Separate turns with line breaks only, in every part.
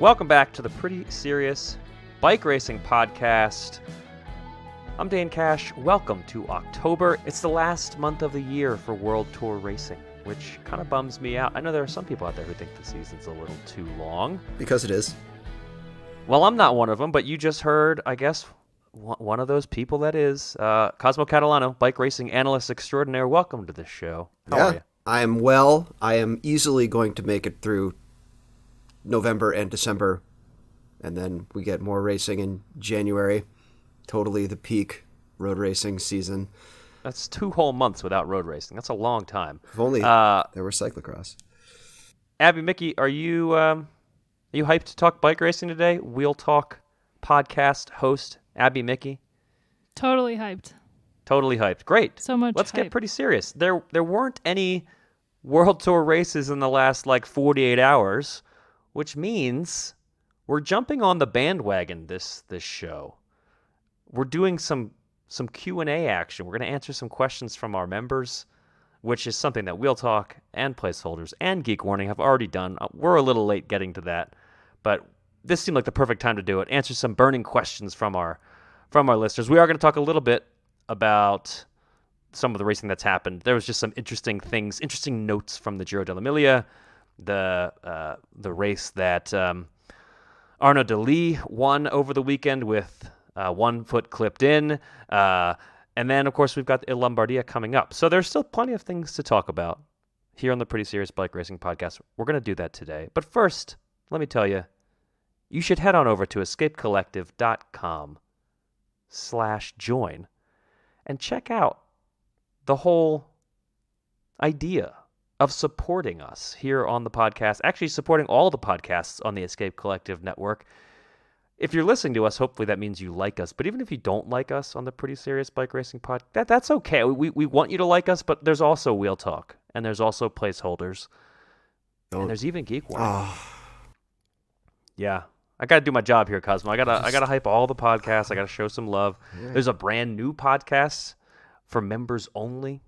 Welcome back to the Pretty Serious Bike Racing Podcast. I'm Dane Cash. Welcome to October. It's the last month of the year for World Tour Racing, which kind of bums me out. I know there are some people out there who think the season's a little too long.
Because it is.
Well, I'm not one of them, but you just heard, I guess, one of those people that is. Cosmo Catalano, bike racing analyst extraordinaire. Welcome to the show. How are you?
I am well. I am easily going to make it through November and December, and then we get more racing in January. Totally the peak road racing season.
That's 2 whole months without road racing. That's a long time.
If only there were cyclocross.
Abby, Mickey, are you hyped to talk bike racing today? Wheel Talk podcast host Abby, Mickey.
Totally hyped.
Totally hyped. Great.
So much.
Let's get pretty serious. There weren't any World Tour races in the last 48 hours, which means we're jumping on the bandwagon this show. We're doing some Q&A action. We're going to answer some questions from our members, which is something that Wheel Talk and Placeholders and Geek Warning have already done. We're a little late getting to that, but this seemed like the perfect time to do it. Answer some burning questions from our listeners. We are going to talk a little bit about some of the racing that's happened. There was just some interesting notes from the Giro dell'Emilia, the race that Arnaud Delis won over the weekend with 1 foot clipped in. And then, of course, we've got Il Lombardia coming up. So there's still plenty of things to talk about here on the Pretty Serious Bike Racing Podcast. We're going to do that today. But first, let me tell you, you should head on over to escapecollective.com/join and check out the whole idea of supporting us here on the podcast, actually supporting all the podcasts on the Escape Collective network. If you're listening to us, hopefully that means you like us. But even if you don't like us on the Pretty Serious Bike Racing Pod, that's okay. We want you to like us, but there's also Wheel Talk, and there's also Placeholders, and there's even Geek Warning.
Oh.
Yeah, I got to do my job here, Cosmo. I gotta hype all the podcasts. I got to show some love. Yeah. There's a brand new podcast for members only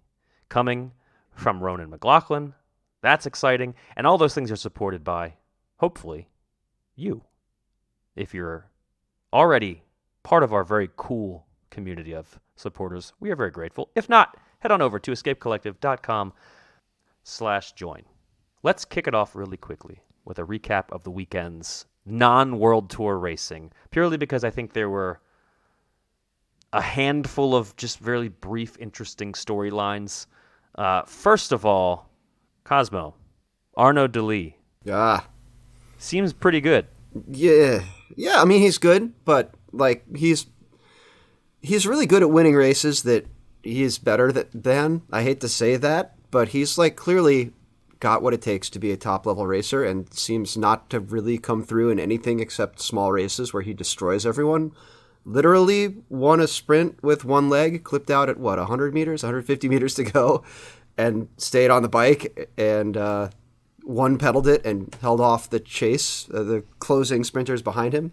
coming from Ronan McLaughlin. That's exciting. And all those things are supported by, hopefully, you. If you're already part of our very cool community of supporters, we are very grateful. If not, head on over to escapecollective.com/join. Let's kick it off really quickly with a recap of the weekend's non-World Tour racing, purely because I think there were a handful of just very brief, interesting storylines. First of all, Cosmo, Arnaud Delis.
Yeah.
Seems pretty good.
Yeah. I mean, he's good, but he's really good at winning races that he is better than. I hate to say that, but he's clearly got what it takes to be a top-level racer and seems not to really come through in anything except small races where he destroys everyone. Literally won a sprint with one leg, clipped out at 100 meters, 150 meters to go, and stayed on the bike and one pedaled it and held off the chase, the closing sprinters behind him.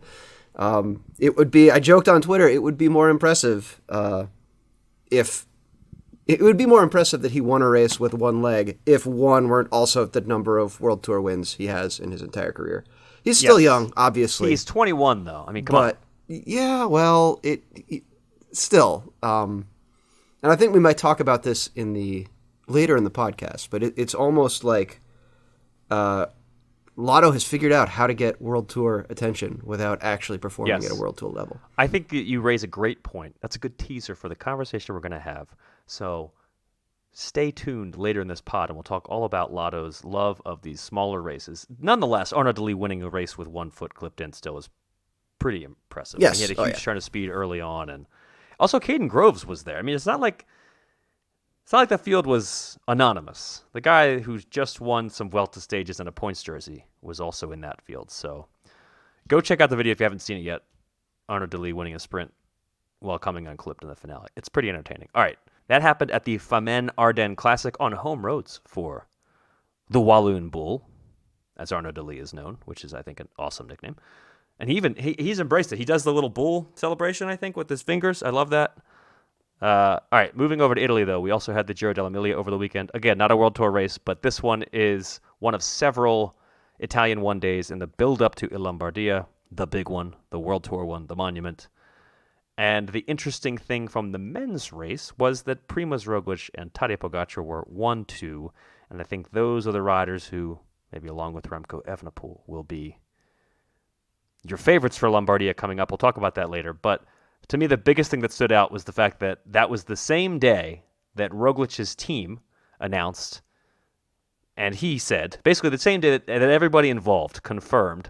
I joked on Twitter, it would be more impressive it would be more impressive that he won a race with one leg if one weren't also the number of World Tour wins he has in his entire career. He's still young, obviously.
He's 21, though. I mean, come on.
Yeah, well, it still, and I think we might talk about this later in the podcast, but it's almost like Lotto has figured out how to get World Tour attention without actually performing at a World Tour level.
I think you raise a great point. That's a good teaser for the conversation we're going to have. So stay tuned later in this pod, and we'll talk all about Lotto's love of these smaller races. Nonetheless, Arnaud Delis winning a race with 1 foot clipped in still is pretty impressive.
Yes.
He had a huge turn of speed early on, and also Caden Groves was there. I mean, it's not like the field was anonymous. The guy who's just won some Vuelta stages in a points jersey was also in that field. So go check out the video if you haven't seen it yet. Arnaud Delis winning a sprint while coming unclipped in the finale. It's pretty entertaining. All right, that happened at the Famenne Ardennes Classic on home roads for the Walloon Bull, as Arnaud Delis is known, which is, I think, an awesome nickname. And he's embraced it. He does the little bull celebration, I think, with his fingers. I love that. All right, moving over to Italy, though. We also had the Giro dell'Emilia over the weekend. Again, not a World Tour race, but this one is one of several Italian one days in the build-up to Il Lombardia, the big one, the World Tour one, the Monument. And the interesting thing from the men's race was that Primož Roglič and Tadej Pogačar were 1-2, and I think those are the riders who, maybe along with Remco Evenepoel, will be your favorites for Lombardia coming up. We'll talk about that later. But to me, the biggest thing that stood out was the fact that that was the same day that Roglic's team announced, and he said, basically the same day that everybody involved confirmed,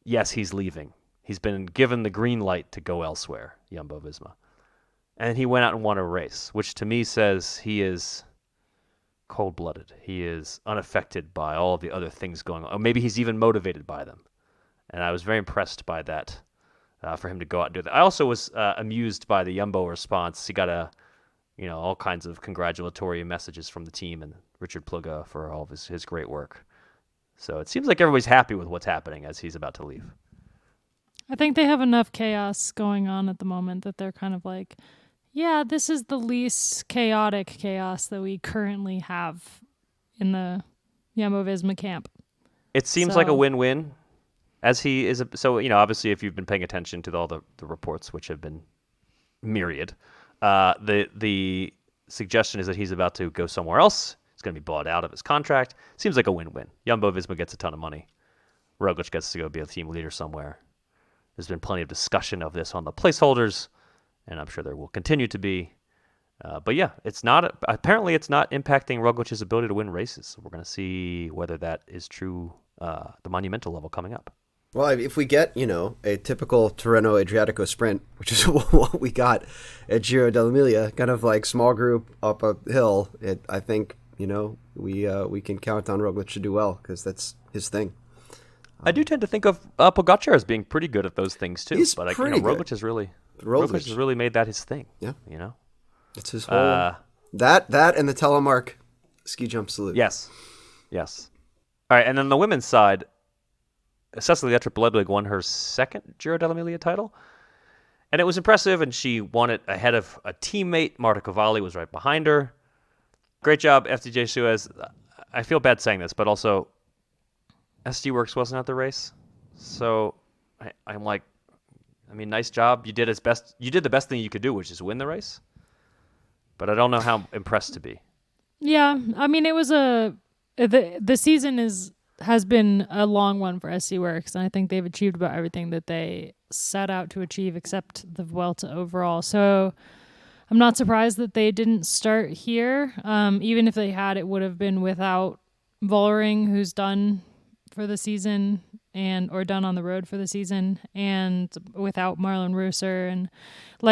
yes, he's leaving. He's been given the green light to go elsewhere, Jumbo-Visma. And he went out and won a race, which to me says he is cold-blooded. He is unaffected by all the other things going on. Or maybe he's even motivated by them. And I was very impressed by that, for him to go out and do that. I also was amused by the Jumbo response. He got all kinds of congratulatory messages from the team and Richard Plugge for all of his great work. So it seems like everybody's happy with what's happening as he's about to leave.
I think they have enough chaos going on at the moment that they're kind of like, yeah, this is the least chaotic chaos that we currently have in the Jumbo-Visma camp.
It seems like a win-win. As he is, obviously, if you've been paying attention to all the reports, which have been myriad, the suggestion is that he's about to go somewhere else. He's going to be bought out of his contract. Seems like a win-win. Jumbo-Visma gets a ton of money. Roglic gets to go be a team leader somewhere. There's been plenty of discussion of this on the placeholders, and I'm sure there will continue to be. But yeah, apparently it's not impacting Roglic's ability to win races. We're going to see whether that is true, the monumental level coming up.
Well, if we get, a typical Tirreno-Adriatico sprint, which is what we got at Giro dell'Emilia, kind of like small group up a hill, I think, we can count on Roglic to do well because that's his thing.
I do tend to think of Pogačar as being pretty good at those things too.
He's
but
pretty good.
Roglic has really made that his thing.
Yeah, it's his whole that and the telemark ski jump salute.
Yes. All right, and then the women's side, Cecilia Ledwig won her second Giro dell'Emilia title, and it was impressive. And she won it ahead of a teammate. Marta Cavalli was right behind her. Great job, FDJ Suez. I feel bad saying this, but also, SD Works wasn't at the race, so I'm like, nice job. You did the best thing you could do, which is win the race. But I don't know how impressed to be.
Yeah, it was the season has been a long one for SD Works, and I think they've achieved about everything that they set out to achieve, except the Vuelta overall. So I'm not surprised that they didn't start here. Even if they had, it would have been without Vollering, who's done for the season or done on the road for the season, and without Marlon Reusser and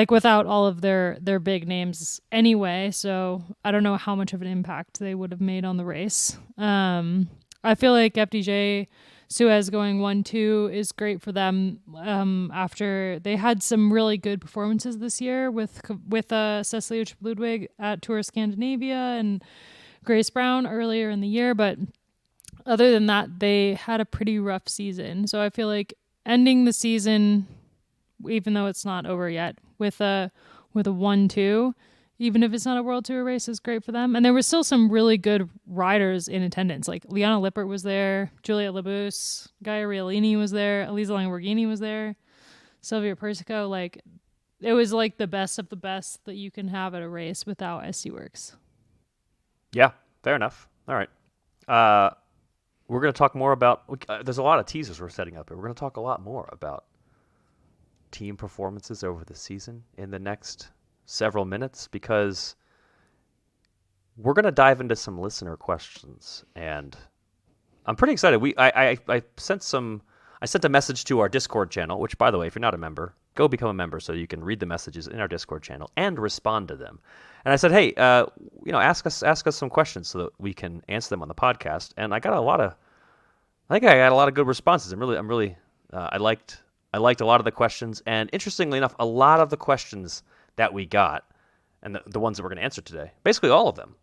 without all of their big names anyway. So I don't know how much of an impact they would have made on the race. I feel like FDJ Suez going 1-2 is great for them after they had some really good performances this year with Cecilia Ludwig at Tour Scandinavia and Grace Brown earlier in the year, but other than that, they had a pretty rough season. So I feel like ending the season, even though it's not over yet, with a 1-2, even if it's not a World Tour race, is great for them. And there were still some really good riders in attendance. Like Liana Lippert was there, Juliette Labus, Gaia Riolini was there, Elisa Lamborghini was there, Silvia Persico. It was the best of the best that you can have at a race without SD Works.
Yeah, fair enough. All right. We're going to talk more about... there's a lot of teasers we're setting up here. We're going to talk a lot more about team performances over the season in the next several minutes, because we're going to dive into some listener questions, and I'm pretty excited. I sent a message to our Discord channel, which, by the way, if you're not a member, go become a member so you can read the messages in our Discord channel and respond to them. And I said, hey, ask us some questions so that we can answer them on the podcast. And I got a lot of good responses. I liked a lot of the questions. And interestingly enough, a lot of the questions that we got, and the ones that we're going to answer today, basically all of them,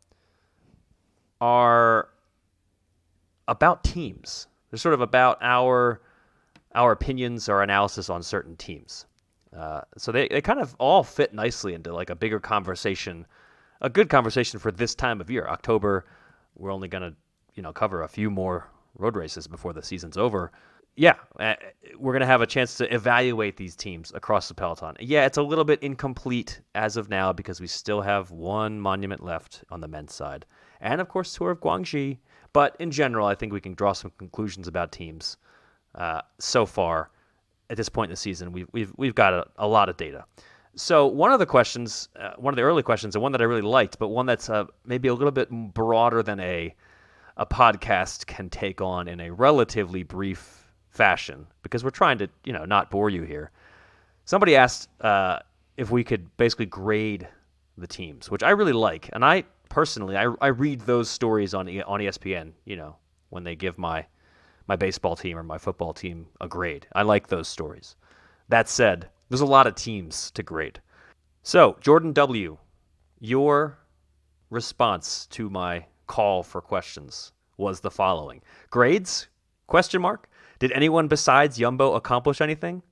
are about teams. They're sort of about our opinions or analysis on certain teams. So they kind of all fit nicely into a bigger conversation, a good conversation for this time of year. October, we're only going to cover a few more road races before the season's over. Yeah, we're going to have a chance to evaluate these teams across the peloton. Yeah, it's a little bit incomplete as of now because we still have one monument left on the men's side. And, of course, Tour of Guangxi. But in general, I think we can draw some conclusions about teams so far at this point in the season. We've got a lot of data. So one of the questions, one of the early questions, and one that I really liked, but one that's maybe a little bit broader than a podcast can take on in a relatively brief fashion, because we're trying to, not bore you here. Somebody asked if we could basically grade the teams, which I really like. And I personally, I read those stories on ESPN, when they give my baseball team or my football team a grade. I like those stories. That said, there's a lot of teams to grade. So, Jordan W., your response to my call for questions was the following. Grades? ? Did anyone besides Jumbo accomplish anything? ?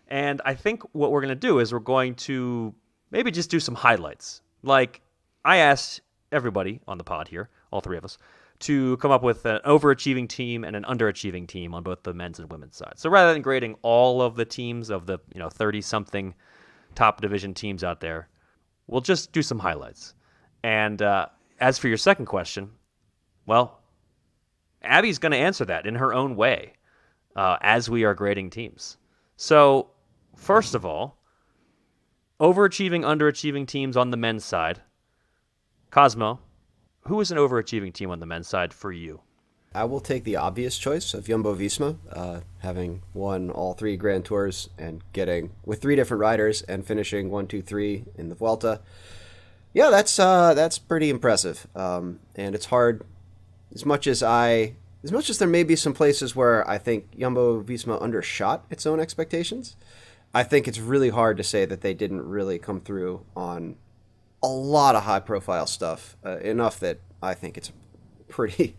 And I think what we're going to do is we're going to maybe just do some highlights. Like, I asked everybody on the pod here, all three of us, to come up with an overachieving team and an underachieving team on both the men's and women's side. So rather than grading all of the teams of the 30-something top division teams out there, we'll just do some highlights. And as for your second question, well, Abby's going to answer that in her own way as we are grading teams. So, first of all, overachieving, underachieving teams on the men's side. Cosmo, who is an overachieving team on the men's side for you?
I will take the obvious choice of Jumbo-Visma, having won all 3 Grand Tours and getting with 3 different riders and finishing 1, 2, 3 in the Vuelta. Yeah, that's pretty impressive. And it's hard. As much as there may be some places where I think Jumbo-Visma undershot its own expectations, I think it's really hard to say that they didn't really come through on a lot of high-profile stuff, enough that I think it's a pretty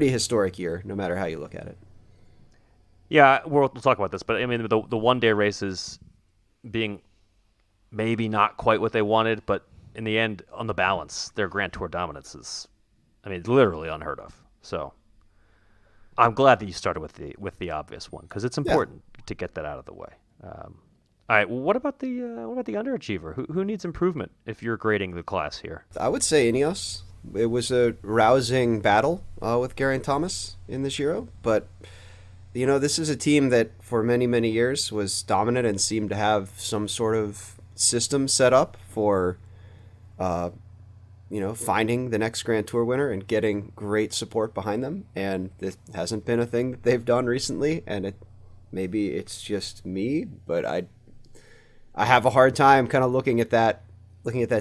historic year, no matter how you look at it.
Yeah, we'll talk about this, but I mean, the one-day races being maybe not quite what they wanted, but in the end, on the balance, their Grand Tour dominance is, literally unheard of. So I'm glad that you started with the obvious one, because it's important to get that out of the way. All right, well, what about the underachiever? Who needs improvement if you're grading the class here?
I would say Ineos. It was a rousing battle with Geraint Thomas in the Giro, but this is a team that for many, many years was dominant and seemed to have some sort of system set up for finding the next Grand Tour winner and getting great support behind them. And this hasn't been a thing that they've done recently. And maybe it's just me, but I have a hard time kind of looking at that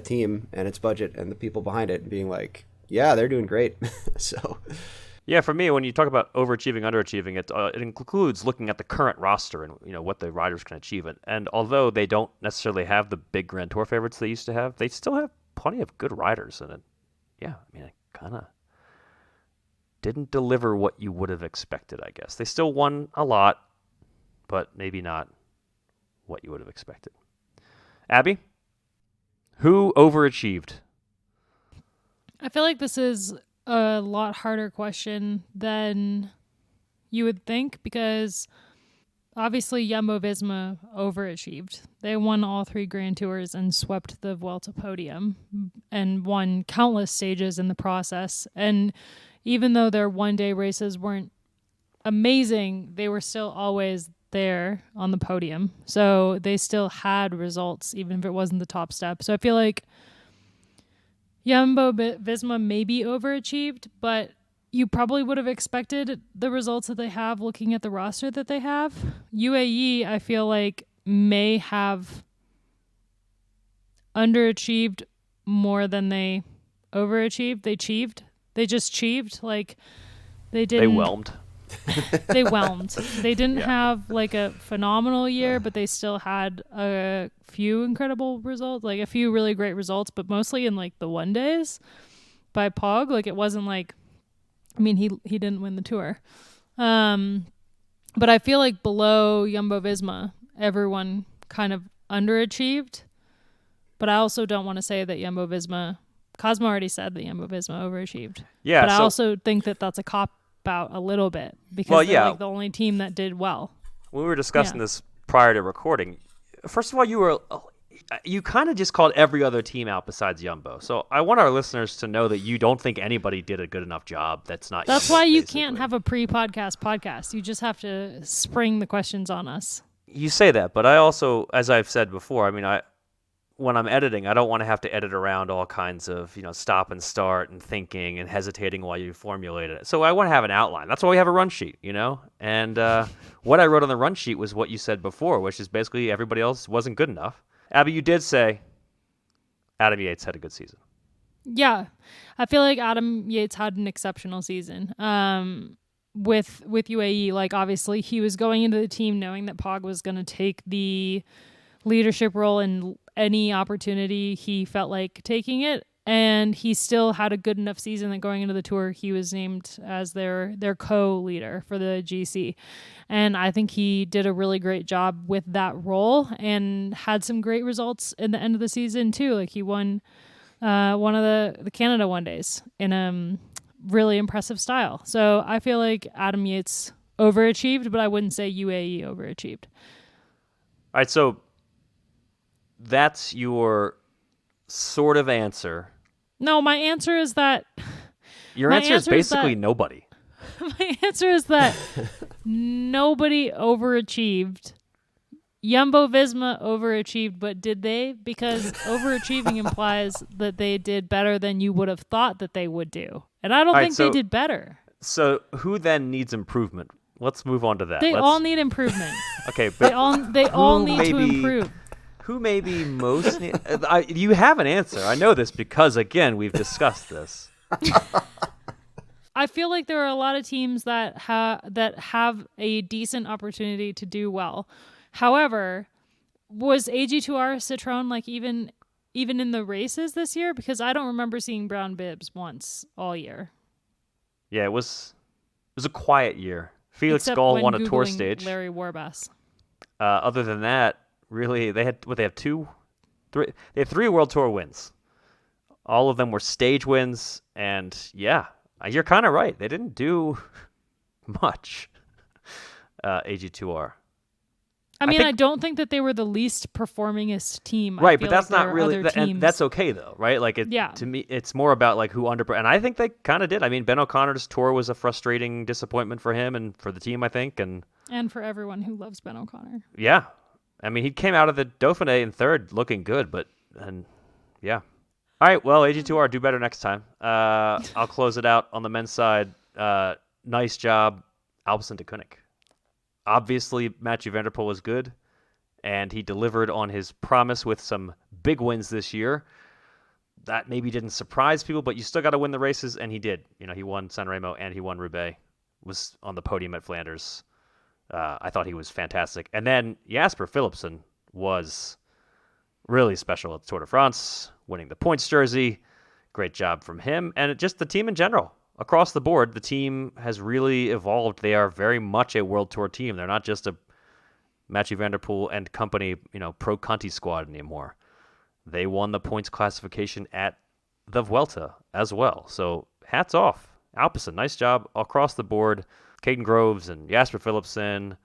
team and its budget and the people behind it and being like, yeah, they're doing great. So,
yeah, for me, when you talk about overachieving, underachieving, it includes looking at the current roster and what the riders can achieve. And although they don't necessarily have the big Grand Tour favorites they used to have, they still have plenty of good riders. And it kind of didn't deliver what you would have expected, I guess. They still won a lot, but maybe not what you would have expected. Abby, who overachieved?
I feel like this is a lot harder question than you would think, because obviously Jumbo-Visma overachieved. They won all 3 Grand Tours and swept the Vuelta podium and won countless stages in the process. And even though their one-day races weren't amazing, they were still always there on the podium. So they still had results, even if it wasn't the top step. So I feel like Jumbo-Visma maybe overachieved, but you probably would have expected the results that they have looking at the roster that they have. UAE, I feel like, may have underachieved more than they overachieved. They just achieved. Like, they didn't.
They whelmed.
They whelmed. They didn't have like a phenomenal year, but they still had a few incredible results, like a few really great results, but mostly in like the one days by Pog. Like, it wasn't like, he didn't win the tour. But I feel like below Jumbo-Visma, everyone kind of underachieved. But I also don't want to say that Jumbo-Visma, Cosmo already said that Jumbo-Visma overachieved.
Yeah.
But I also think that that's a cop out a little bit because
Well,
they're
yeah.
like the only team that did well.
When we were discussing
Yeah.
this prior to recording, first of all, you kind of just called every other team out besides Jumbo. So I want our listeners to know that you don't think anybody did a good enough job. That's not.
That's
Jumbo,
why you
basically.
can't have a podcast. You just have to spring the questions on us.
You say that, but I also, as I've said before, I mean, when I'm editing, I don't want to have to edit around all kinds of, stop and start and thinking and hesitating while you formulate it. So I want to have an outline. That's why we have a run sheet, And what I wrote on the run sheet was what you said before, which is basically everybody else wasn't good enough. Abby, you did say Adam Yates had a good season.
Yeah, I feel like Adam Yates had an exceptional season. With UAE, like obviously he was going into the team knowing that Pog was going to take the leadership role in any opportunity he felt like taking it, and he still had a good enough season that going into the tour he was named as their co-leader for the GC, and I think he did a really great job with that role and had some great results in the end of the season too. Like he won one of the Canada one days in really impressive style. So I feel like Adam Yates overachieved, but I wouldn't say UAE overachieved.
All right, so that's your sort of answer.
No, my answer is that
Your
My
answer is
answer is
basically
that-
nobody.
my answer is that nobody overachieved. Jumbo Visma overachieved, but did they? Because overachieving implies that they did better than you would have thought that they would do. And I don't
All right,
think
so-
they did better.
So who then needs improvement? Let's move on to that.
They
Let's-
all need improvement.
Okay,
They
but
all
who
need to
maybe-
improve.
who may be most... you have an answer. I know this because, again, we've discussed this.
I feel like there are a lot of teams that have a decent opportunity to do well. However, was AG2R Citroën like even in the races this year? Because I don't remember seeing brown bibs once all year.
Yeah, it was a quiet year. Felix
Except
Gall
when
won a tour
Googling
stage.
Larry Warbass.
Other than that, really, they had three. They had 3 World Tour wins. All of them were stage wins, and yeah, you're kind of right. They didn't do much. AG2R.
I mean,
think-
I don't think that they were the least performingest team. I
Right,
feel
but that's
like there
not
are
really,
other
and
teams.
that's okay though, right? Like,
Yeah.
to me, it's more about like who and I think they kind of did. I mean, Ben O'Connor's tour was a frustrating disappointment for him and for the team, I think, and
And for everyone who loves Ben O'Connor.
yeah, I mean, he came out of the Dauphiné in 3rd, looking good, and yeah. All right, well, AG2R, do better next time. I'll close it out on the men's side. Nice job, Alpecin de Koenig. Obviously, Mathieu van der Poel was good, and he delivered on his promise with some big wins this year. That maybe didn't surprise people, but you still got to win the races, and he did. He won Sanremo and he won Roubaix. Was on the podium at Flanders. I thought he was fantastic. And then Jasper Philipsen was really special at the Tour de France, winning the points jersey. Great job from him. And just the team in general. Across the board, the team has really evolved. They are very much a World Tour team. They're not just a Mathieu van der Poel and company, Pro Conti squad anymore. They won the points classification at the Vuelta as well. So hats off. Alpecin, nice job across the board. Caden Groves and Jasper Philipsen.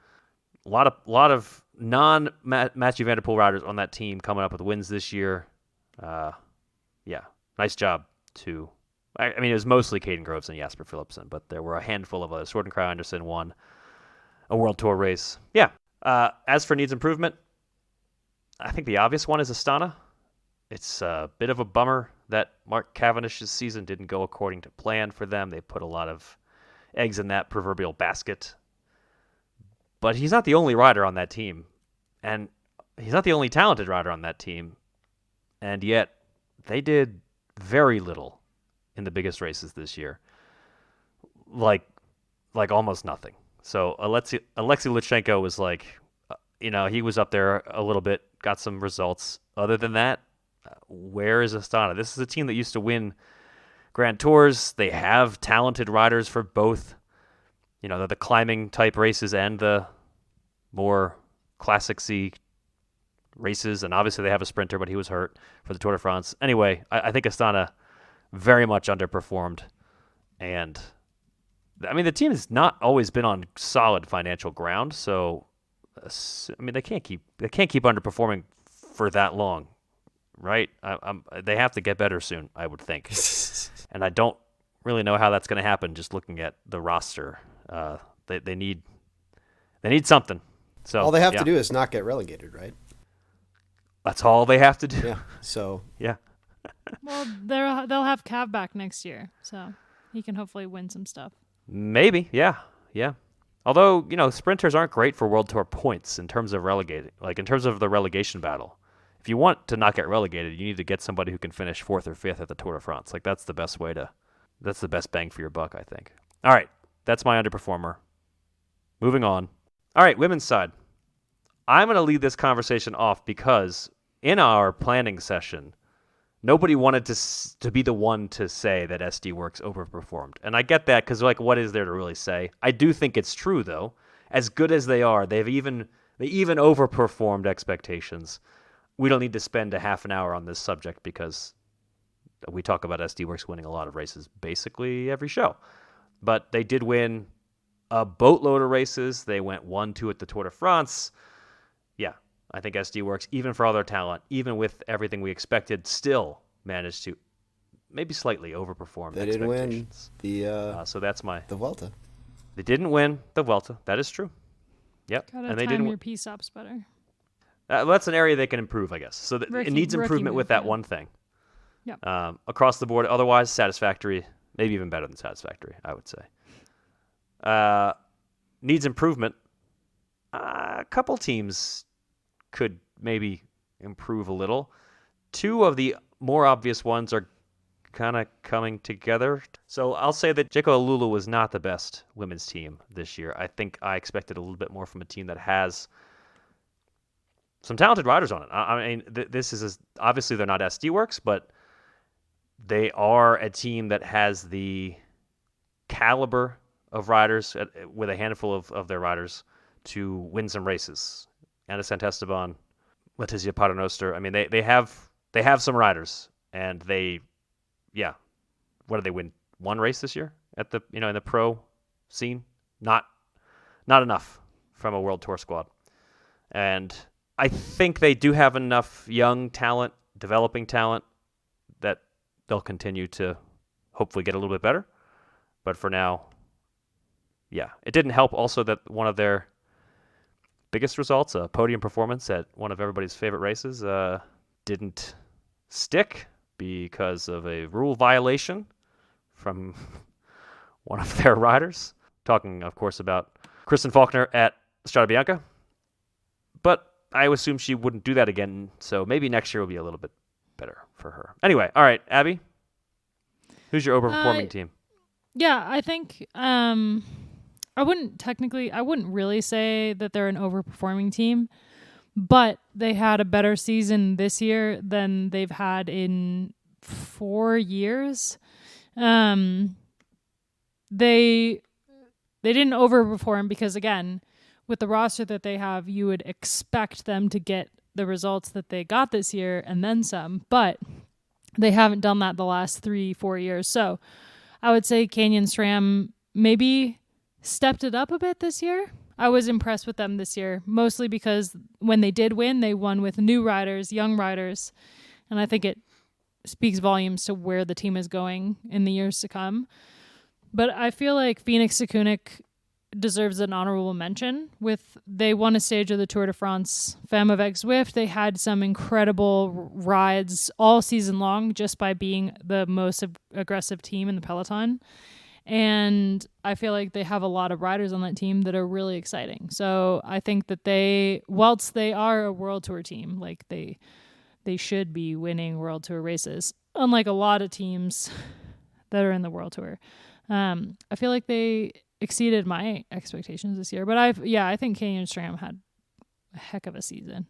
A lot of non-Mathieu van der Poel riders on that team coming up with wins this year. Yeah, nice job too. I mean, it was mostly Caden Groves and Jasper Philipsen, but there were a handful of others. Sorten Krauj Andersen won a World Tour race. Yeah. As for needs improvement, I think the obvious one is Astana. It's a bit of a bummer that Mark Cavendish's season didn't go according to plan for them. They put a lot of eggs in that proverbial basket. But he's not the only rider on that team. And he's not the only talented rider on that team. And yet, they did very little in the biggest races this year. Like almost nothing. So Alexei Lutsenko was he was up there a little bit, got some results. Other than that, where is Astana? This is a team that used to win Grand Tours. They have talented riders for both, the climbing type races and the more classic-y races. And obviously they have a sprinter, but he was hurt for the Tour de France. Anyway, I think Astana very much underperformed. And I mean, the team has not always been on solid financial ground, so I mean, they can't keep underperforming for that long, right? They have to get better soon, I would think, and I don't really know how that's going to happen. Just looking at the roster, they need something. So
all they have to do is not get relegated, right?
That's all they have to do.
Yeah. So
yeah.
Well, they'll have Cav back next year, so he can hopefully win some stuff.
Maybe, yeah. Although, sprinters aren't great for World Tour points in terms of relegating, like in terms of the relegation battle. If you want to not get relegated, you need to get somebody who can finish 4th or 5th at the Tour de France. Like that's the best bang for your buck, I think. All right, that's my underperformer. Moving on. All right, women's side. I'm going to lead this conversation off because in our planning session, nobody wanted to be the one to say that SD Works overperformed. And I get that because, what is there to really say? I do think it's true, though. As good as they are, they even overperformed expectations. We don't need to spend a half an hour on this subject because we talk about SD Works winning a lot of races basically every show. But they did win a boatload of races. They went 1-2 at the Tour de France. Yeah, I think SD Works, even for all their talent, even with everything we expected, still managed to maybe slightly overperform
they didn't win
expectations. So that's
the Vuelta.
They didn't win the Vuelta. That is true. Yep.
Gotta
And they
time
didn't.
your P-stops better.
That's an area they can improve, I guess. So it needs improvement with that one thing.
Yep.
Across the board, otherwise satisfactory, maybe even better than satisfactory, I would say. Needs improvement. A couple teams could maybe improve a little. Two of the more obvious ones are kind of coming together. So I'll say that Jeko Alulu was not the best women's team this year. I think I expected a little bit more from a team that has some talented riders on it. I mean, this is obviously they're not SD Works, but they are a team that has the caliber of riders with a handful of their riders to win some races. Anna Santesteban, Letizia Paternoster. I mean, they have some riders, and what did they win? One race this year at the in the pro scene? Not enough from a World Tour squad. And I think they do have enough young talent, developing talent, that they'll continue to hopefully get a little bit better. But for now, it didn't help also that one of their biggest results, a podium performance at one of everybody's favorite races, didn't stick because of a rule violation from one of their riders. Talking, of course, about Kristen Faulkner at Strada Bianca. But I assume she wouldn't do that again, so maybe next year will be a little bit better for her. Anyway, all right, Abby, who's your overperforming team?
Yeah, I think I wouldn't really say that they're an overperforming team, but they had a better season this year than they've had in 4 years. They didn't overperform because, again, with the roster that they have, you would expect them to get the results that they got this year and then some, but they haven't done that the last 3-4 years. So I would say Canyon SRAM maybe stepped it up a bit this year. I was impressed with them this year, mostly because when they did win, they won with new riders, young riders, and I think it speaks volumes to where the team is going in the years to come. But I feel like Phoenix Sekunik deserves an honorable mention. They won a stage of the Tour de France Femme avec Zwift. They had some incredible rides all season long just by being the most aggressive team in the peloton. And I feel like they have a lot of riders on that team that are really exciting. So I think that whilst they are a World Tour team, like they should be winning World Tour races, unlike a lot of teams that are in the World Tour. I feel like they exceeded my expectations this year. But I think Canyon SRAM had a heck of a season.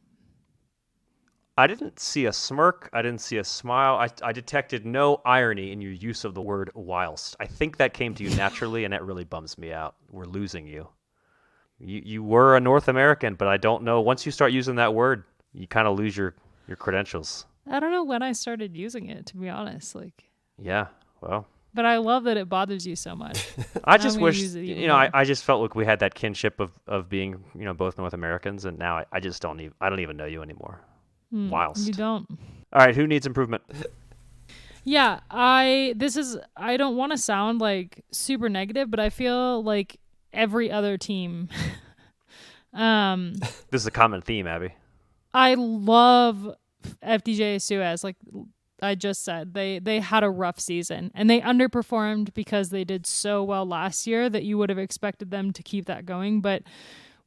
I didn't see a smirk. I didn't see a smile. I detected no irony in your use of the word whilst. I think that came to you naturally, and that really bums me out. We're losing you. You were a North American, but I don't know. Once you start using that word, you kind of lose your credentials.
I don't know when I started using it, to be honest.
Yeah, well,
But I love that it bothers you so much.
I
I'm
just
gonna
wish,
use it even
you know,
more.
I just felt like we had that kinship of being, you know, both North Americans, and now I just I don't even know you anymore.
You
Whilst.
don't.
All right, who needs improvement?
Yeah, I don't want to sound like super negative, but I feel like every other team
This is a common theme, Abby.
I love FDJ Suez. Like I just said, they had a rough season and they underperformed because they did so well last year that you would have expected them to keep that going. But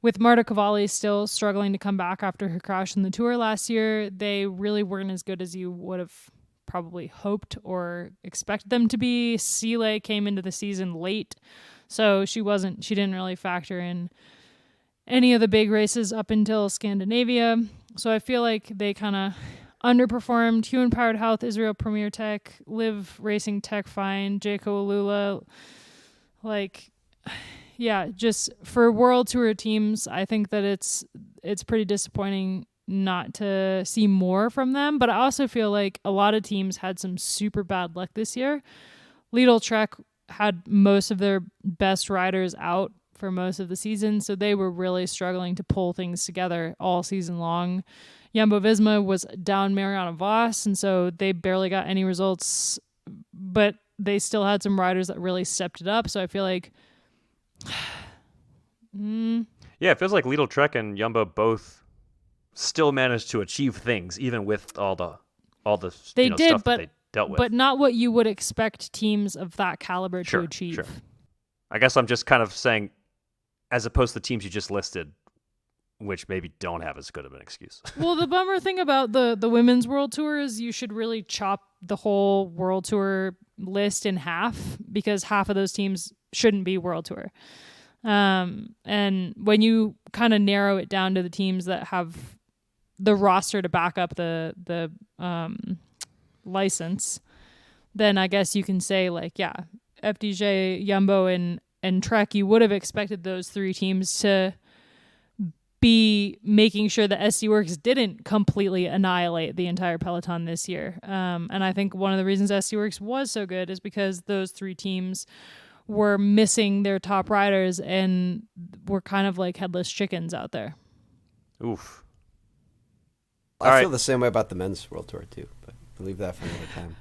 with Marta Cavalli still struggling to come back after her crash in the tour last year, they really weren't as good as you would have probably hoped or expected them to be. Sile came into the season late, so she didn't really factor in any of the big races up until Scandinavia. So I feel like they kind of underperformed. Human Powered Health, Israel Premier Tech, Live Racing Tech Fine, Jayco Alula. Like, yeah, just for World Tour teams, I think that it's pretty disappointing not to see more from them. But I also feel like a lot of teams had some super bad luck this year. Lidl Trek had most of their best riders out for most of the season, so they were really struggling to pull things together all season long. Jumbo Visma was down Mariana Voss, and so they barely got any results, but they still had some riders that really stepped it up. So I feel like
Yeah, it feels like Lidl Trek and Jumbo both still managed to achieve things, even with all the
they
you know,
did,
stuff
but
that they dealt with.
but not what you would expect teams of that caliber to achieve.
Sure. I guess I'm just kind of saying, as opposed to the teams you just listed, which maybe don't have as good of an excuse.
Well, the bummer thing about the women's world tour is you should really chop the whole world tour list in half, because half of those teams shouldn't be world tour. And when you kind of narrow it down to the teams that have the roster to back up the license, then I guess you can say, like, yeah, FDJ, Jumbo, and Trek, you would have expected those three teams to be making sure that SC Works didn't completely annihilate the entire peloton this year. And I think one of the reasons SC Works was so good is because those three teams were missing their top riders and were kind of like headless chickens out there.
Oof.
I feel the same way about the men's world tour too, but we'll leave that for another time.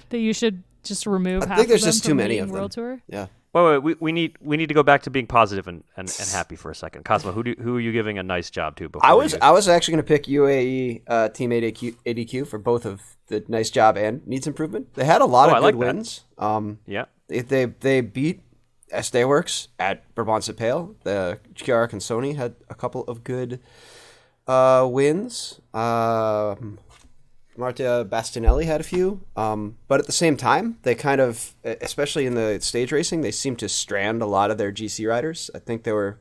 That you should just remove half
I think there's
of them
just
from
too many
leading
of them.
World Tour.
Yeah.
Wait, we need to go back to being positive and happy for a second. Cosmo, who are you giving a nice job to? Before
I was actually going to pick UAE Team ADQ for both of the nice job and needs improvement. They had a lot of good wins.
Yeah.
They beat SD Works at Brabant-Pale. The Chiara Consoni had a couple of good wins. Marta Bastinelli had a few. But at the same time, they kind of, especially in the stage racing, they seem to strand a lot of their GC riders. I think they were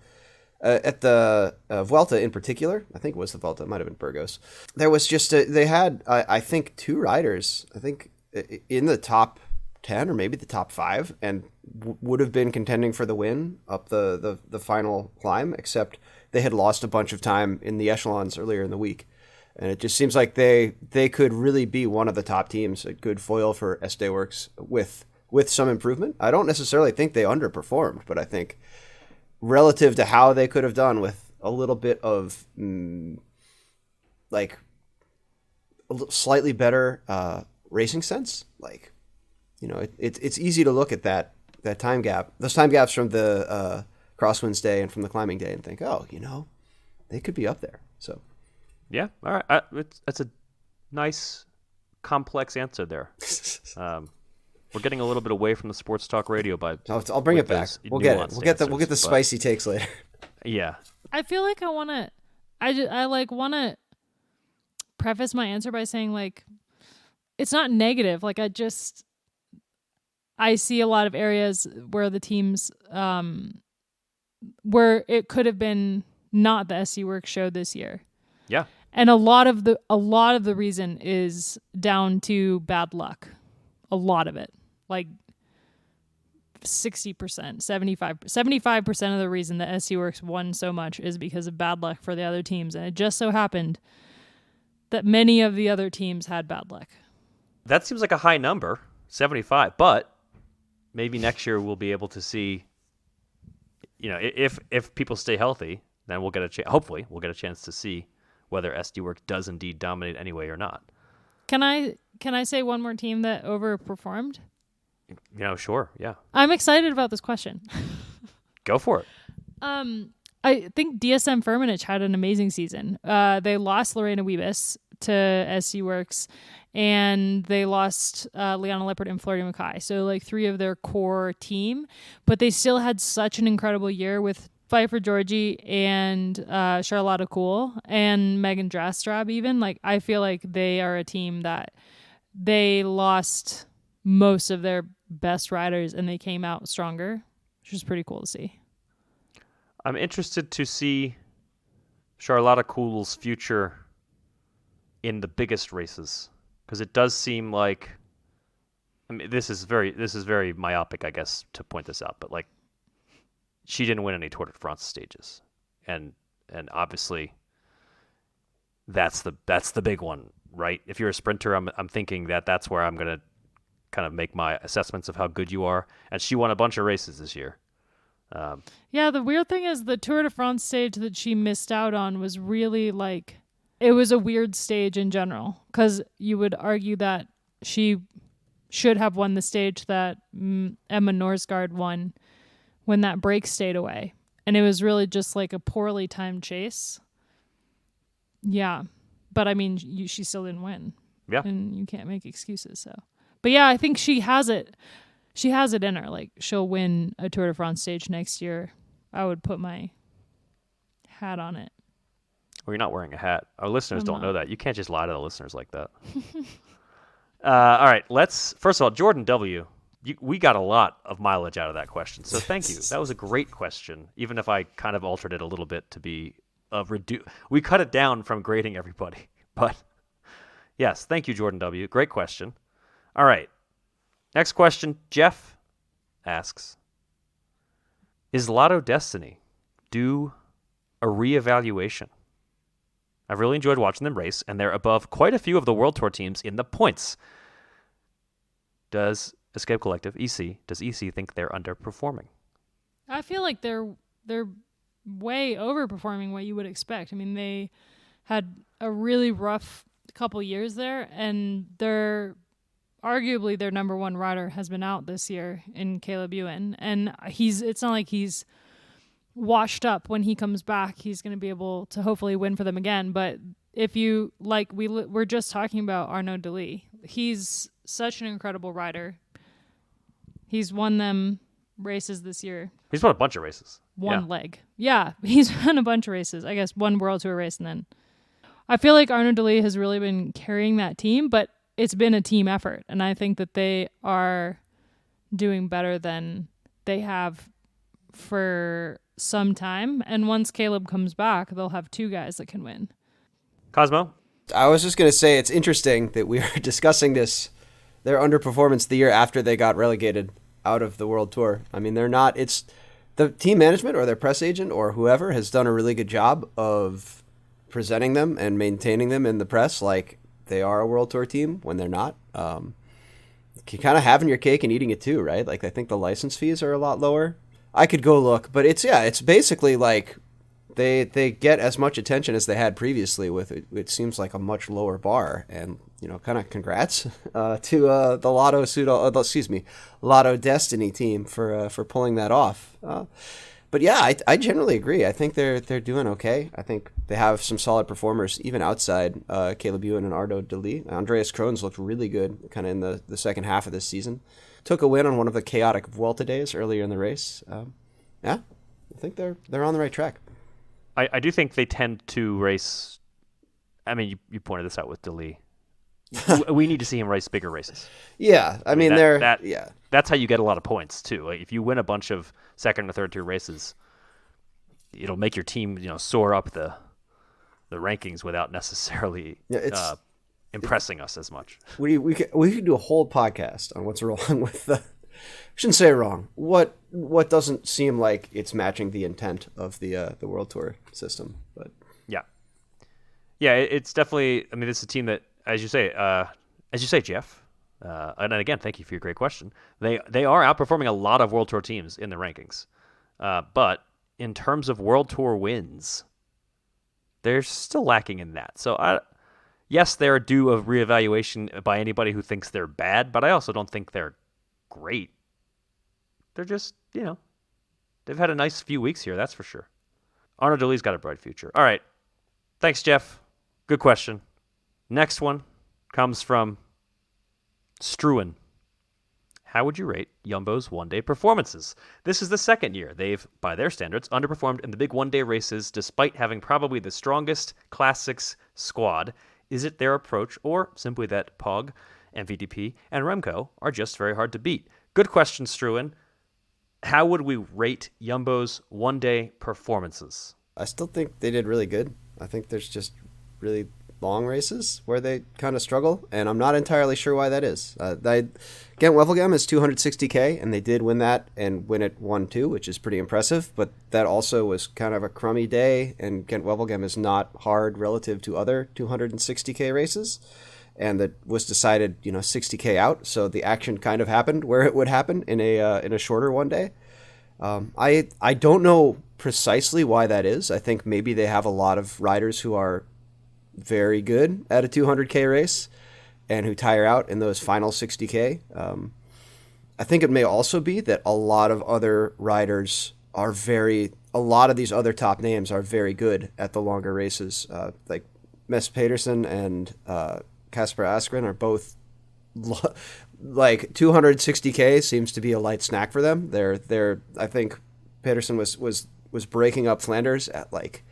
at the Vuelta in particular. I think it was the Vuelta. It might have been Burgos. There was just they had I think two riders. I think in the top 10 or maybe the top 5, and would have been contending for the win up the final climb, except they had lost a bunch of time in the echelons earlier in the week. And it just seems like they could really be one of the top teams, a good foil for SD Works with some improvement. I don't necessarily think they underperformed, but I think relative to how they could have done with a little bit of like a slightly better racing sense, like, you know, it's easy to look at that time gap, those time gaps from the crosswinds day and from the climbing day, and think, oh, you know, they could be up there. So.
Yeah, all right. That's a nice, complex answer there. We're getting a little bit away from the sports talk radio, but
I'll bring it back. We'll get it. We'll get the spicy takes later.
Yeah.
I feel like I want to preface my answer by saying, like, it's not negative. Like, I see a lot of areas where the teams where it could have been not the SC Works show this year.
Yeah.
And a lot of the reason is down to bad luck. A lot of it. Like 60%, 75% of the reason that SC Works won so much is because of bad luck for the other teams. And it just so happened that many of the other teams had bad luck.
That seems like a high number, 75, but maybe next year we'll be able to see. If people stay healthy, then we'll get a chance. Hopefully, we'll get a chance to see whether SD Works does indeed dominate anyway or not.
Can I say one more team that overperformed?
Sure, yeah.
I'm excited about this question.
Go for it.
I think DSM Firmenich had an amazing season. They lost Lorena Wiebes to SC Works, and they lost Liana Lippert and Flirty Mackay. So like 3 of their core team, but they still had such an incredible year with Pfeiffer Georgie and Charlotta Kuhl and Megan Drastrab even. Like, I feel like they are a team that they lost most of their best riders and they came out stronger, which is pretty cool to see.
I'm interested to see Charlotta Kuhl's future in the biggest races, because it does seem like, I mean, this is very myopic, I guess, to point this out, but like, she didn't win any Tour de France stages, and obviously that's the big one, right? If you're a sprinter, I'm thinking that's where I'm gonna kind of make my assessments of how good you are. And she won a bunch of races this year.
Yeah, the weird thing is the Tour de France stage that she missed out on was really like, it was a weird stage in general, because you would argue that she should have won the stage that Emma Norsgaard won when that break stayed away. And it was really just like a poorly timed chase. Yeah. But I mean, she still didn't win.
Yeah.
And you can't make excuses. So, but yeah, I think she has it. She has it in her. Like, she'll win a Tour de France stage next year. I would put my hat on it.
Well, you're not wearing a hat. Our listeners
I'm
don't
not.
know that. You can't just lie to the listeners like that. All right. First of all, Jordan W., we got a lot of mileage out of that question, so thank you. That was a great question, even if I kind of altered it a little bit to be we cut it down from grading everybody. But yes, thank you, Jordan W. Great question. All right. Next question, Jeff asks, is Lotto Destiny due a reevaluation? I've really enjoyed watching them race, and they're above quite a few of the World Tour teams in the points. Does Escape Collective, does EC think they're underperforming?
I feel like they're way overperforming what you would expect. I mean, they had a really rough couple years there, and arguably their number one rider has been out this year in Caleb Ewan, and it's not like he's washed up. When he comes back, he's going to be able to hopefully win for them again. But if you like, we're just talking about Arnaud Delis. He's such an incredible rider. He's won them races this year.
He's won a bunch of races.
One leg. Yeah, he's won a bunch of races. I guess one World Tour race, and then I feel like Arnaud Delis has really been carrying that team, but it's been a team effort, and I think that they are doing better than they have for some time. And once Caleb comes back, they'll have 2 guys that can win.
Cosmo?
I was just going to say it's interesting that we are discussing their underperformance the year after they got relegated out of the World Tour. I mean, they're not, it's the team management or their press agent or whoever has done a really good job of presenting them and maintaining them in the press like they are a World Tour team when they're not. You kind of having your cake and eating it too, right? Like, I think the license fees are a lot lower. I could go look, but it's basically like they get as much attention as they had previously with it. It seems like a much lower bar, and kind of congrats to the Lotto Destiny team for pulling that off. But yeah, I generally agree. I think they're doing okay. I think they have some solid performers even outside Caleb Ewan and Arnaud Delis. Andreas Krones looked really good kind of in the second half of this season. Took a win on one of the chaotic Vuelta days earlier in the race. Yeah, I think they're on the right track.
I do think they tend to race. I mean, you pointed this out with Delis. We need to see him race bigger races.
Yeah, I mean
that's how you get a lot of points too. Like, if you win a bunch of second or third tier races, it'll make your team soar up the rankings without necessarily impressing us as much.
We could do a whole podcast on what's wrong with the. Shouldn't say wrong. What doesn't seem like it's matching the intent of the World Tour system, but yeah,
it's definitely. I mean, it's a team that, as you say, Jeff, And again, thank you for your great question. They are outperforming a lot of World Tour teams in the rankings. But in terms of World Tour wins, they're still lacking in that. So, yes, they're due a reevaluation by anybody who thinks they're bad, but I also don't think they're great. They're just, they've had a nice few weeks here, that's for sure. Arnaud Deli's got a bright future. All right. Thanks, Jeff. Good question. Next one comes from Struan. How would you rate Jumbo's one-day performances? This is the second year they've, by their standards, underperformed in the big one-day races despite having probably the strongest classics squad. Is it their approach or simply that Pog, MVDP, and Remco are just very hard to beat? Good question, Struan. How would we rate Jumbo's one-day performances?
I still think they did really good. I think there's just really long races where they kind of struggle, and I'm not entirely sure why that is. Ghent-Wevelgem is 260k, and they did win that and win it 1-2, which is pretty impressive, but that also was kind of a crummy day, and Ghent-Wevelgem is not hard relative to other 260k races, and that was decided 60k out, so the action kind of happened where it would happen in a shorter one day. I don't know precisely why that is. I think maybe they have a lot of riders who are very good at a 200k race and who tire out in those final 60k. I think it may also be that a lot of other riders a lot of these other top names are very good at the longer races. Like Mess Pedersen and Kasper Askren are both like 260k seems to be a light snack for them. I think Pedersen was breaking up Flanders at like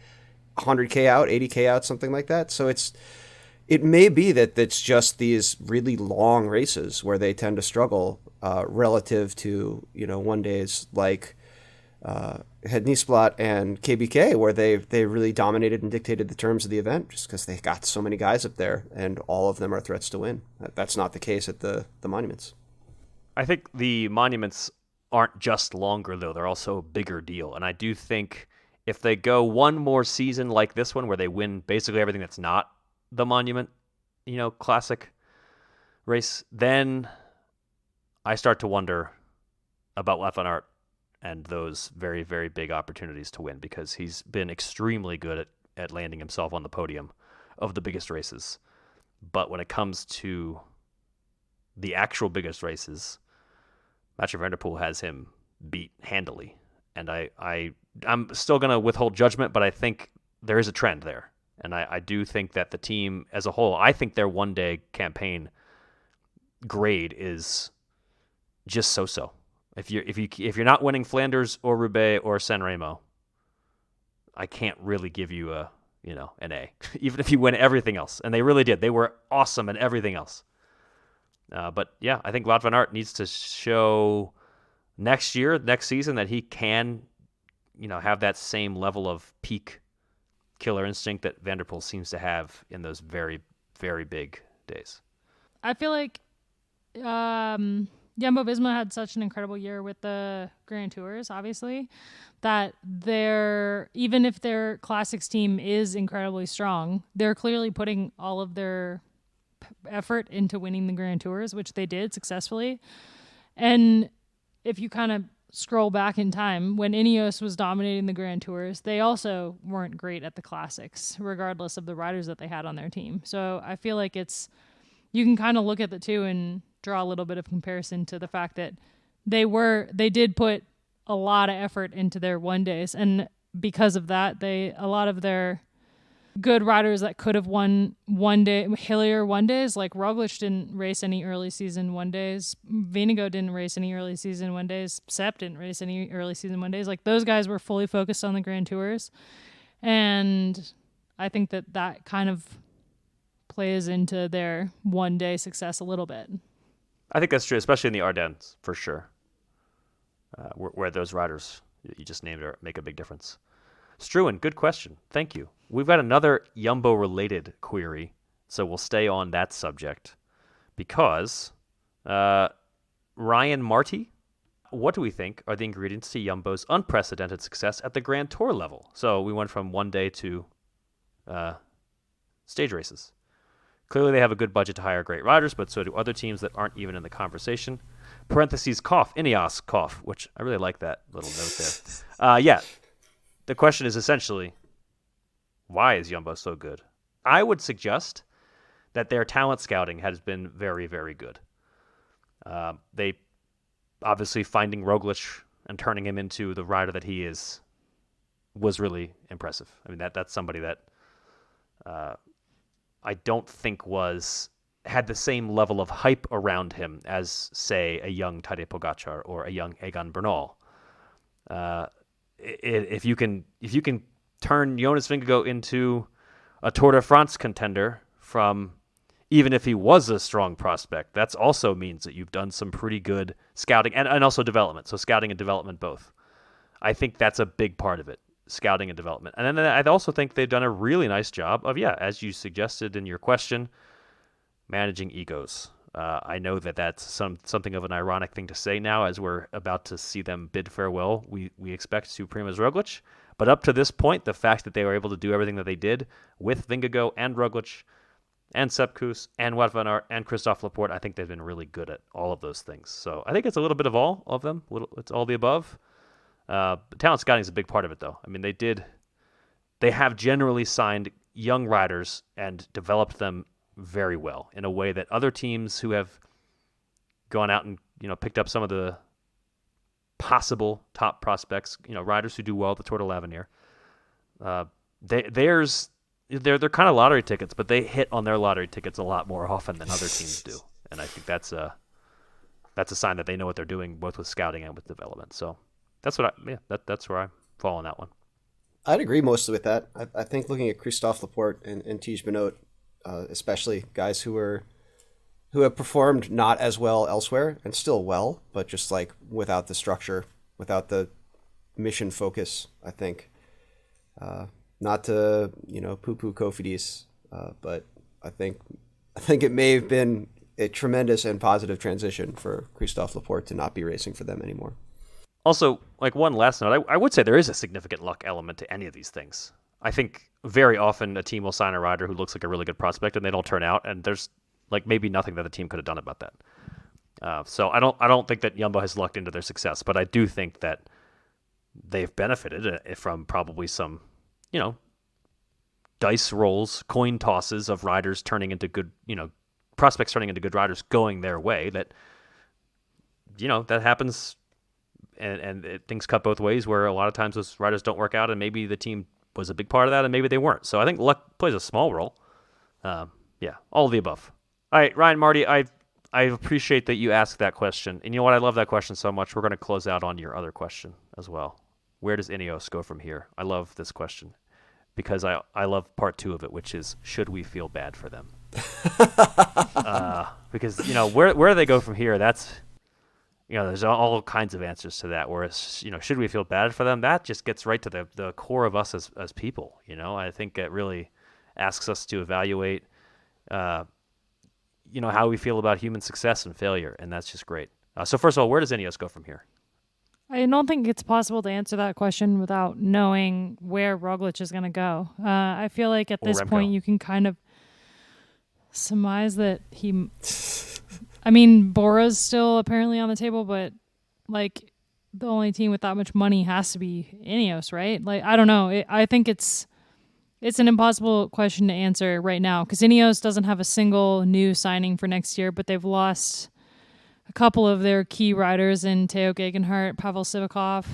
100k out, 80k out, something like that. So it may be that it's just these really long races where they tend to struggle relative to one days like Het Nieuwsblad and KBK, where they really dominated and dictated the terms of the event just because they got so many guys up there and all of them are threats to win. That's not the case at the monuments.
I think the monuments aren't just longer, though. They're also a bigger deal. And I do think if they go one more season like this one where they win basically everything that's not the monument, classic race, then I start to wonder about Wout van Aert and those very, very big opportunities to win, because he's been extremely good at landing himself on the podium of the biggest races. But when it comes to the actual biggest races, Mathieu van der Poel has him beat handily. And I'm still going to withhold judgment, but I think there is a trend there. And I do think that the team as a whole, I think their one-day campaign grade is just so-so. If you're not winning Flanders or Roubaix or San Remo, I can't really give you an A, even if you win everything else. And they really did. They were awesome at everything else. But yeah, I think Wout van Aert needs to show next season that he can, have that same level of peak killer instinct that Van der Poel seems to have in those very, very big days.
I feel like Jumbo-Visma had such an incredible year with the Grand Tours, obviously, that even if their classics team is incredibly strong, they're clearly putting all of their effort into winning the Grand Tours, which they did successfully. And if you kind of scroll back in time, when Ineos was dominating the Grand Tours, they also weren't great at the classics, regardless of the riders that they had on their team. So I feel like you can kind of look at the two and draw a little bit of comparison to the fact that they did put a lot of effort into their one days, and because of that, a lot of their good riders that could have won one day, Hillier one days, like Roglic didn't race any early season one days, Vingegaard didn't race any early season one days, Sepp didn't race any early season one days. Like those guys were fully focused on the Grand Tours, and I think that kind of plays into their one day success a little bit.
I think that's true, especially in the Ardennes, for sure, where those riders you just named make a big difference. Struan, good question. Thank you. We've got another Jumbo-related query, so we'll stay on that subject, because Ryan Marty, what do we think are the ingredients to Jumbo's unprecedented success at the Grand Tour level? So we went from one day to stage races. Clearly, they have a good budget to hire great riders, but so do other teams that aren't even in the conversation. Parentheses, cough, Ineos, cough, which I really like that little note there. Yeah, the question is essentially, why is Jumbo so good? I would suggest that their talent scouting has been very, very good. They obviously finding Roglic and turning him into the rider that he is was really impressive. I mean, that's somebody that I don't think had the same level of hype around him as, say, a young Tadej Pogacar or a young Egan Bernal. If you can turn Jonas Vingegaard into a Tour de France contender from, even if he was a strong prospect, that also means that you've done some pretty good scouting and also development. So scouting and development both. I think that's a big part of it, scouting and development. And then I also think they've done a really nice job of, as you suggested in your question, managing egos. I know that that's something of an ironic thing to say now as we're about to see them bid farewell. We expect to Primož Roglic. But up to this point, the fact that they were able to do everything that they did with Vingegaard and Roglic and Sepp Kuss and Wout van Aert and Christophe Laporte, I think they've been really good at all of those things. So I think it's a little bit of all of them. It's all the above. Talent scouting is a big part of it, though. I mean, they have generally signed young riders and developed them very well in a way that other teams who have gone out and picked up some of the possible top prospects, riders who do well at the Tour de l'Avenir. They're kind of lottery tickets, but they hit on their lottery tickets a lot more often than other teams do, and I think that's a sign that they know what they're doing both with scouting and with development. So that's that's where I fall on that one.
I'd agree mostly with that. I think looking at Christophe Laporte and Tiege Benoot, especially guys who have performed not as well elsewhere and still well, but just like without the structure, without the mission focus, I think. Not to poo-poo Cofidis, but I think it may have been a tremendous and positive transition for Christophe Laporte to not be racing for them anymore.
Also, like one last note, I would say there is a significant luck element to any of these things. I think very often a team will sign a rider who looks like a really good prospect and they don't turn out, and there's like maybe nothing that the team could have done about that. So I don't think that Jumbo has lucked into their success, but I do think that they've benefited from probably some, dice rolls, coin tosses of riders turning into good, prospects turning into good riders going their way. That that happens. And things cut both ways where a lot of times those riders don't work out, and maybe the team was a big part of that and maybe they weren't. So I think luck plays a small role. All of the above. All right, Ryan, Marty, I appreciate that you asked that question. And you know what? I love that question so much. We're going to close out on your other question as well. Where does Ineos go from here? I love this question because I love part two of it, which is, should we feel bad for them? Because, where do they go from here? That's... there's all kinds of answers to that. Whereas, should we feel bad for them? That just gets right to the core of us as people. I think it really asks us to evaluate, how we feel about human success and failure, and that's just great. So first of all, where does Ineos go from here?
I don't think it's possible to answer that question without knowing where Roglic is going to go. I feel like at this point you can kind of surmise that he... I mean, Bora's still apparently on the table, but like the only team with that much money has to be Ineos, right? Like, I don't know. I think it's an impossible question to answer right now because Ineos doesn't have a single new signing for next year, but they've lost a couple of their key riders in Teo Gegenhardt, Pavel Sivakov.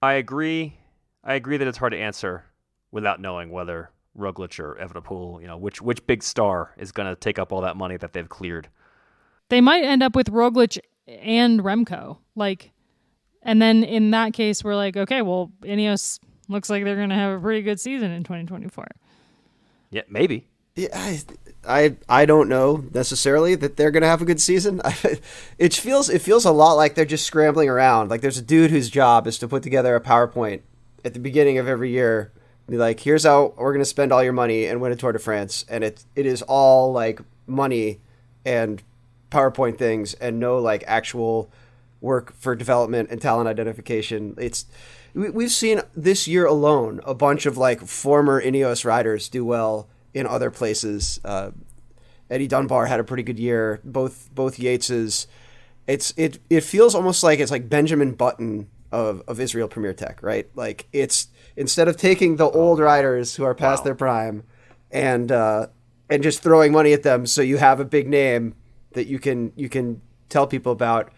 I agree that it's hard to answer without knowing whether Roglic or Evenepoel, which big star is going to take up all that money that they've cleared.
They might end up with Roglic and Remco, and then in that case, we're like, okay, well, Ineos looks like they're going to have a pretty good season in 2024.
Yeah, maybe.
Yeah, I don't know necessarily that they're going to have a good season. It feels a lot like they're just scrambling around. Like there's a dude whose job is to put together a PowerPoint at the beginning of every year. Be like, here's how we're going to spend all your money and win a Tour de France, and it is all like money and PowerPoint things and no like actual work for development and talent identification. We've seen this year alone a bunch of like former Ineos riders do well in other places. Eddie Dunbar had a pretty good year. Both Yateses. It feels almost like it's like Benjamin Button of Israel Premier Tech, right? Like it's instead of taking the old riders who are past their prime and just throwing money at them so you have a big name that you can tell people about.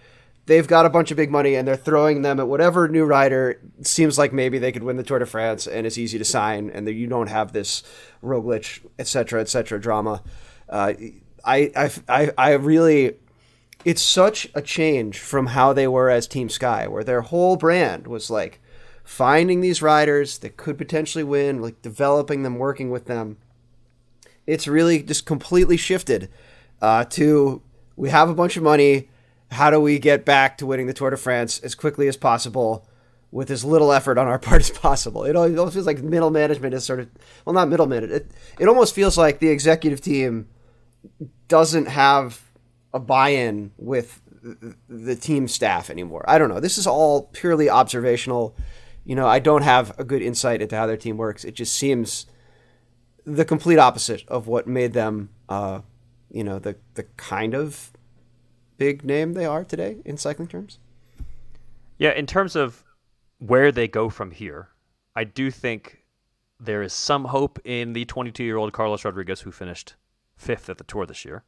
They've got a bunch of big money and they're throwing them at whatever new rider seems like maybe they could win the Tour de France and it's easy to sign and that you don't have this Roglic, et cetera, drama. I really, it's such a change from how they were as Team Sky, where their whole brand was like finding these riders that could potentially win, like developing them, working with them. It's really just completely shifted to we have a bunch of money. How do we get back to winning the Tour de France as quickly as possible with as little effort on our part as possible? It almost feels like middle management is sort of, well, not middle management. It almost feels like the executive team doesn't have a buy-in with the team staff anymore. I don't know. This is all purely observational. I don't have a good insight into how their team works. It just seems the complete opposite of what made them, the kind of big name they are today in cycling terms.
Yeah, in terms of where they go from here, I do think there is some hope in the 22-year-old Carlos Rodriguez, who finished 5th at the Tour this year.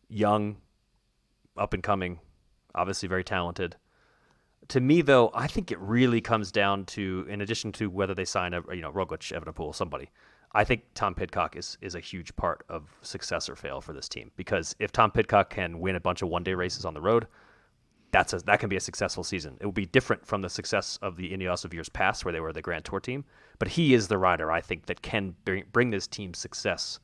Young, up and coming, obviously very talented. To me, though, I think it really comes down to, in addition to whether they sign Roglic, Evenepoel, somebody, I think Tom Pidcock is a huge part of success or fail for this team. Because if Tom Pidcock can win a bunch of one-day races on the road, that can be a successful season. It will be different from the success of the Ineos of years past, where they were the Grand Tour team. But he is the rider, I think, that can bring this team success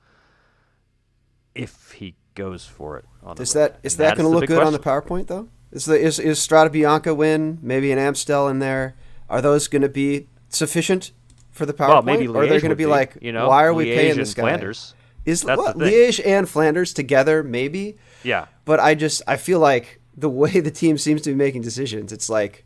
if he goes for it.
Is that going to look good on the PowerPoint, though? Is Strada Bianca win, maybe an Amstel in there? Are those going to be sufficient for the PowerPoint?
Well, maybe Liège,
or are they going to be like, why are we
Liège
paying this
and
guy?
Flanders.
Liège and Flanders together, maybe?
Yeah.
But I feel like the way the team seems to be making decisions, it's like,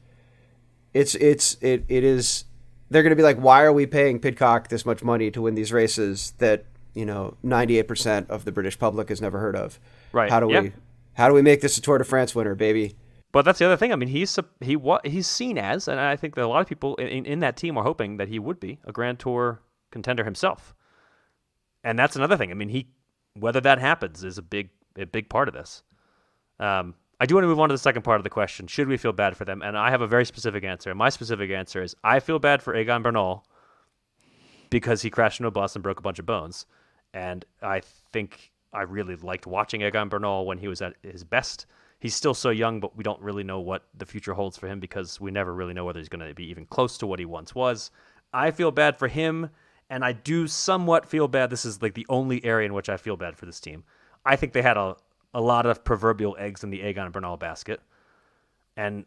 it is, they're going to be like, why are we paying Pidcock this much money to win these races that, 98% of the British public has never heard of?
Right.
How do we make this a Tour de France winner, baby?
But that's the other thing. I mean, he's seen as, and I think that a lot of people in that team are hoping that he would be a Grand Tour contender himself. And that's another thing. I mean, whether that happens is a big part of this. I do want to move on to the second part of the question. Should we feel bad for them? And I have a very specific answer. And my specific answer is I feel bad for Egan Bernal because he crashed into a bus and broke a bunch of bones. And I think I really liked watching Egan Bernal when he was at his best. He's still so young, but we don't really know what the future holds for him because we never really know whether he's going to be even close to what he once was. I feel bad for him, and I do somewhat feel bad. This is like the only area in which I feel bad for this team. I think they had a lot of proverbial eggs in the Egan Bernal basket, and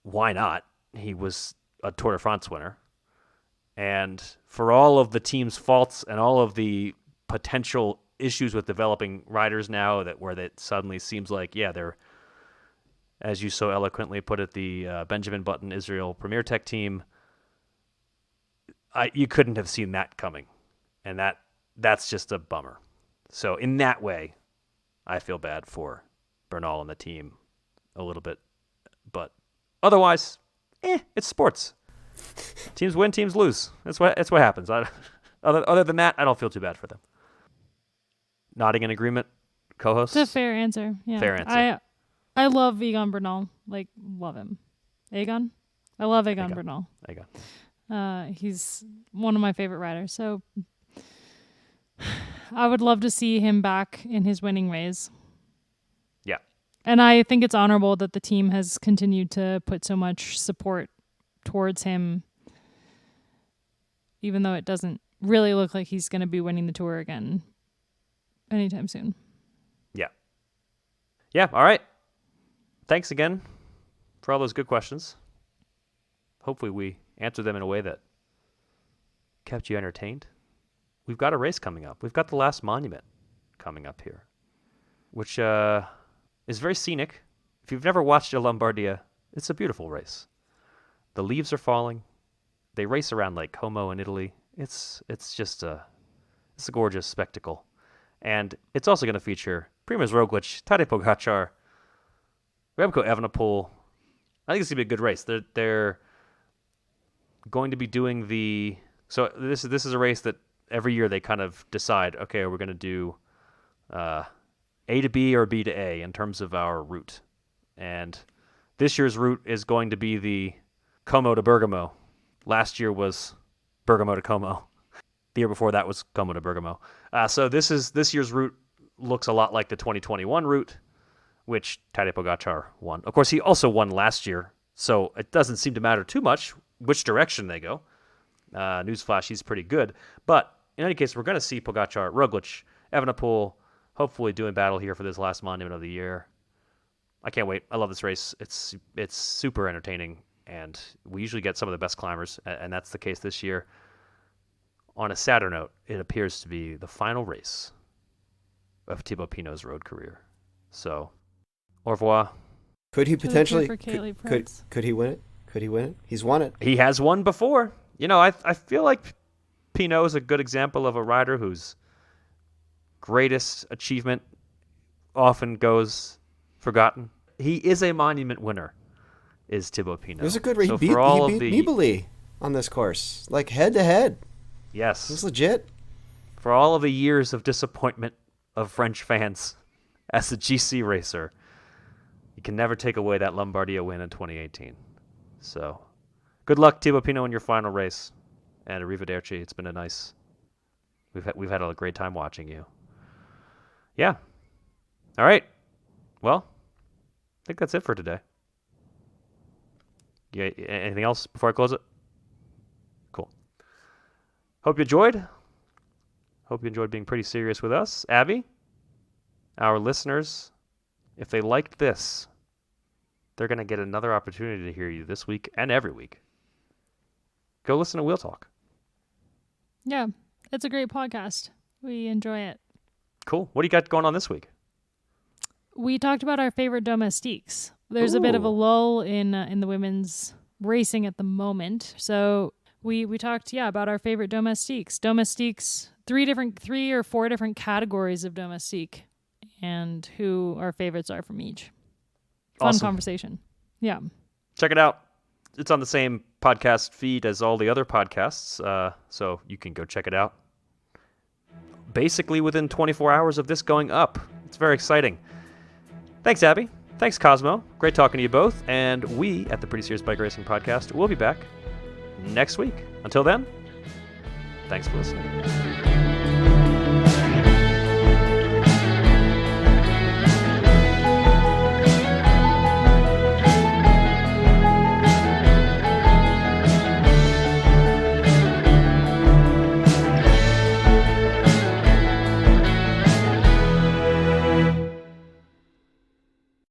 why not? He was a Tour de France winner. And for all of the team's faults and all of the potential issues with developing riders now where that suddenly seems like, yeah, they're, as you so eloquently put it, the Benjamin Button Israel Premier Tech team, you couldn't have seen that coming. And that's just a bummer. So in that way, I feel bad for Bernal and the team a little bit. But otherwise, it's sports. Teams win, teams lose. That's what happens. Other than that, I don't feel too bad for them. Nodding in agreement, co-hosts?
It's a fair answer. Yeah.
Fair answer.
I love Egan Bernal. Like, love him. Egan? I love Egan Bernal.
Egan.
He's one of my favorite riders. So I would love to see him back in his winning ways.
Yeah.
And I think it's honorable that the team has continued to put so much support towards him, even though it doesn't really look like he's going to be winning the Tour again anytime soon.
Yeah. Yeah, all right. Thanks again for all those good questions. Hopefully we answered them in a way that kept you entertained. We've got a race coming up. We've got the last monument coming up here, which is very scenic. If you've never watched Il Lombardia, it's a beautiful race. The leaves are falling. They race around Lake Como in Italy. It's a gorgeous spectacle. And it's also going to feature Primoz Roglic, Tadej Pogacar, Remco Evenepoel. I think it's going to be a good race. They're going to be doing the... So this is a race that every year they kind of decide, okay, we're going to do A to B or B to A in terms of our route. And this year's route is going to be the Como to Bergamo. Last year was Bergamo to Como. The year before that was Como to Bergamo. So this year's route looks a lot like the 2021 route, which Tadej Pogacar won. Of course, he also won last year, so it doesn't seem to matter too much which direction they go. Newsflash, he's pretty good. But in any case, we're going to see Pogacar, Roglic, Evenepoel, hopefully doing battle here for this last monument of the year. I can't wait. I love this race. It's super entertaining, and we usually get some of the best climbers, and that's the case this year. On a sadder note, it appears to be the final race of Thibaut Pinot's road career. So, au revoir.
Could he potentially?
Could
he win it? Could he win it? He's won it.
He has won before. You know, I feel like Pinot is a good example of a rider whose greatest achievement often goes forgotten. He is a monument winner, is Thibaut Pinot.
It was a good race.
So
he beat Nibali on this course, like head to head.
Yes.
It was legit.
For all of the years of disappointment of French fans as a GC racer, you can never take away that Lombardia win in 2018. So, good luck, Thibaut Pinot, in your final race. And arrivederci. It's been we've had a great time watching you. Yeah. All right. Well, I think that's it for today. Yeah. Anything else before I close it? Cool. Hope you enjoyed. Hope you enjoyed being pretty serious with us. Abby, our listeners, if they liked this, they're going to get another opportunity to hear you this week and every week. Go listen to Wheel Talk.
Yeah, it's a great podcast. We enjoy it.
Cool. What do you got going on this week?
We talked about our favorite domestiques. There's a bit of a lull in the women's racing at the moment. So we talked about our favorite domestiques. Domestiques, three or four different categories of domestique, and who our favorites are from each. Fun
Awesome.
Conversation. Yeah.
Check it out. It's on the same podcast feed as all the other podcasts, so you can go check it out. Basically within 24 hours of this going up. It's very exciting. Thanks, Abby. Thanks, Cosmo. Great talking to you both. And we at the Pretty Serious Bike Racing Podcast will be back next week. Until then, thanks for listening.